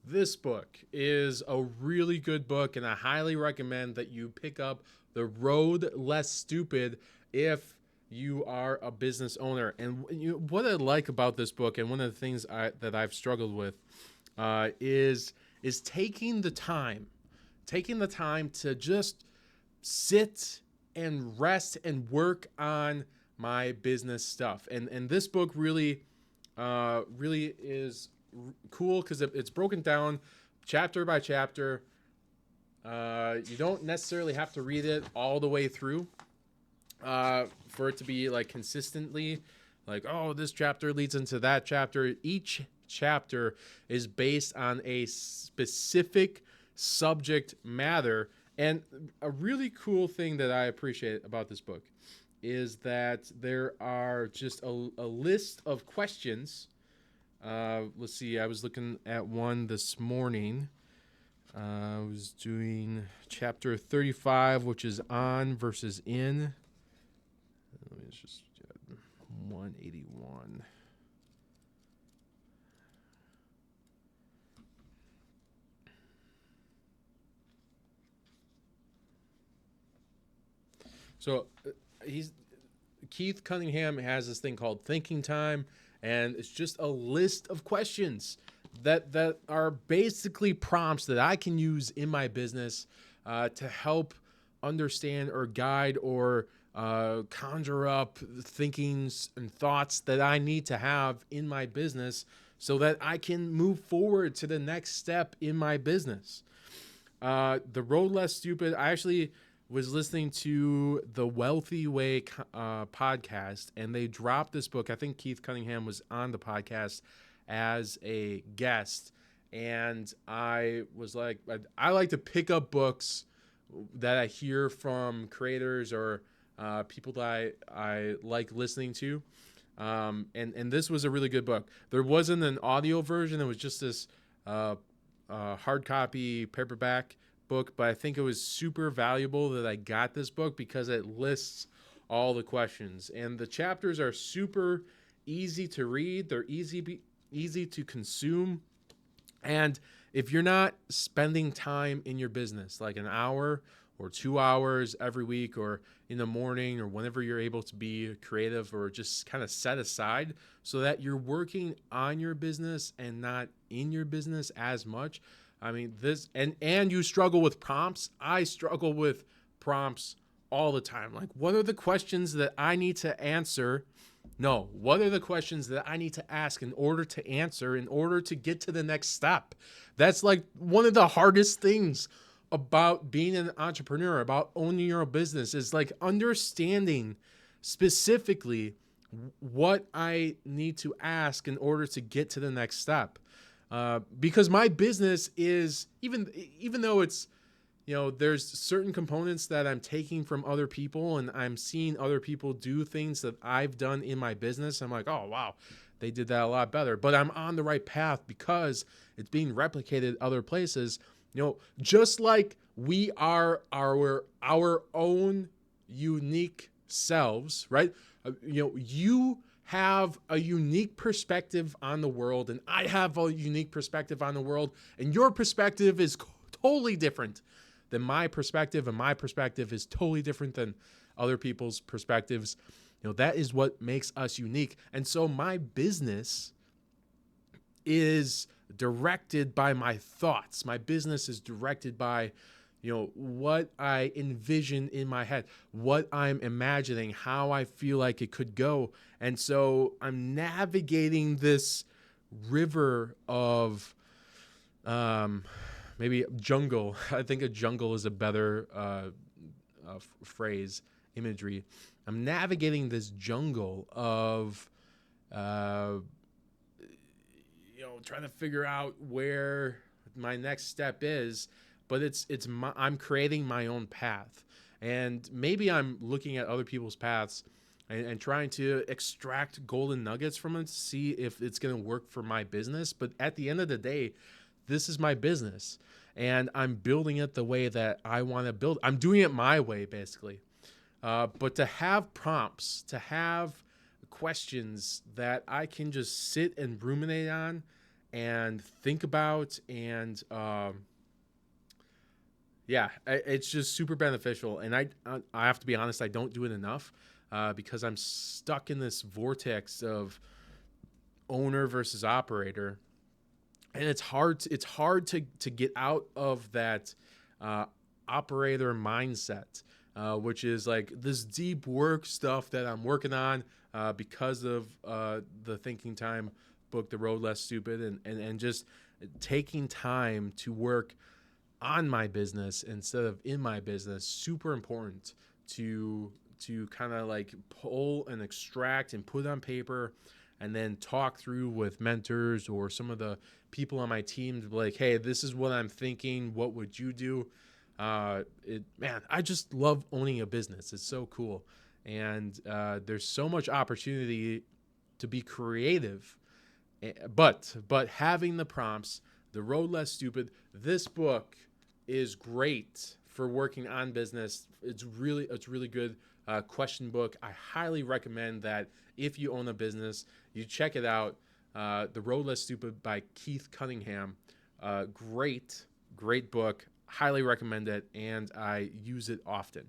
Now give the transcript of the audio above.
This book is a really good book, and I highly recommend that you pick up The Road Less Stupid if you are a business owner. And what I like about this book, and one of the things that I've struggled with, is taking the time to just sit and rest and work on my business stuff. And this book really is cool because it's broken down chapter by chapter. You don't necessarily have to read it all the way through for it to be like consistently like, oh, this chapter leads into that chapter. Each chapter is based on a specific subject matter. And a really cool thing that I appreciate about this book is that there are just a list of questions. Let's see, I was looking at one this morning. I was doing chapter 35, which is on versus in. Let me just 181. So Keith Cunningham has this thing called thinking time, and it's just a list of questions that are basically prompts that I can use in my business to help understand or guide or conjure up thinkings and thoughts that I need to have in my business so that I can move forward to the next step in my business. The Road Less Stupid, I actually was listening to the Wealthy Way podcast, and they dropped this book. I think Keith Cunningham was on the podcast as a guest, and I was like, I like to pick up books that I hear from creators or people that I like listening to. And this was a really good book. There wasn't an audio version. It was just this hard copy paperback book, but I think it was super valuable that I got this book because it lists all the questions. And the chapters are super easy to read. They're easy to consume. And if you're not spending time in your business, like an hour or 2 hours every week or in the morning or whenever you're able to be creative or just kind of set aside so that you're working on your business and not in your business as much. I mean, this and you struggle with prompts. I struggle with prompts all the time. Like, what are the questions that I need to answer? No, what are the questions that I need to ask in order to answer, in order to get to the next step? That's like one of the hardest things about being an entrepreneur, about owning your own business, is like understanding specifically what I need to ask in order to get to the next step. Because my business is, even though it's, there's certain components that I'm taking from other people and I'm seeing other people do things that I've done in my business. I'm like, oh, wow, they did that a lot better. But I'm on the right path because it's being replicated other places. Just like we are our own unique selves, right? You have a unique perspective on the world, and I have a unique perspective on the world, and your perspective is totally different than my perspective, and my perspective is totally different than other people's perspectives. That is what makes us unique. And so my business is directed by my thoughts. My business is directed by what I envision in my head, what I'm imagining, how I feel like it could go. And so I'm navigating this river of maybe jungle. I think a jungle is a better phrase, imagery. I'm navigating this jungle of trying to figure out where my next step is, but I'm creating my own path. And maybe I'm looking at other people's paths and trying to extract golden nuggets from it to see if it's going to work for my business. But at the end of the day, this is my business, and I'm building it the way that I want to build. I'm doing it my way, basically. But to have prompts, to have questions that I can just sit and ruminate on and think about. And yeah, it's just super beneficial. And I have to be honest, I don't do it enough because I'm stuck in this vortex of owner versus operator, and it's hard to get out of that uh, operator mindset, which is like this deep work stuff that I'm working on because of the Thinking Time book, The Road Less Stupid, and just taking time to work on my business instead of in my business. Super important to kind of like pull and extract and put on paper, and then talk through with mentors or some of the people on my team to be like, hey, this is what I'm thinking. What would you do? Man, I just love owning a business. It's so cool. And there's so much opportunity to be creative. But having the prompts, The Road Less Stupid, this book is great for working on business. It's really good question book. I highly recommend that if you own a business, you check it out. The Road Less Stupid by Keith Cunningham. Great book. Highly recommend it, and I use it often.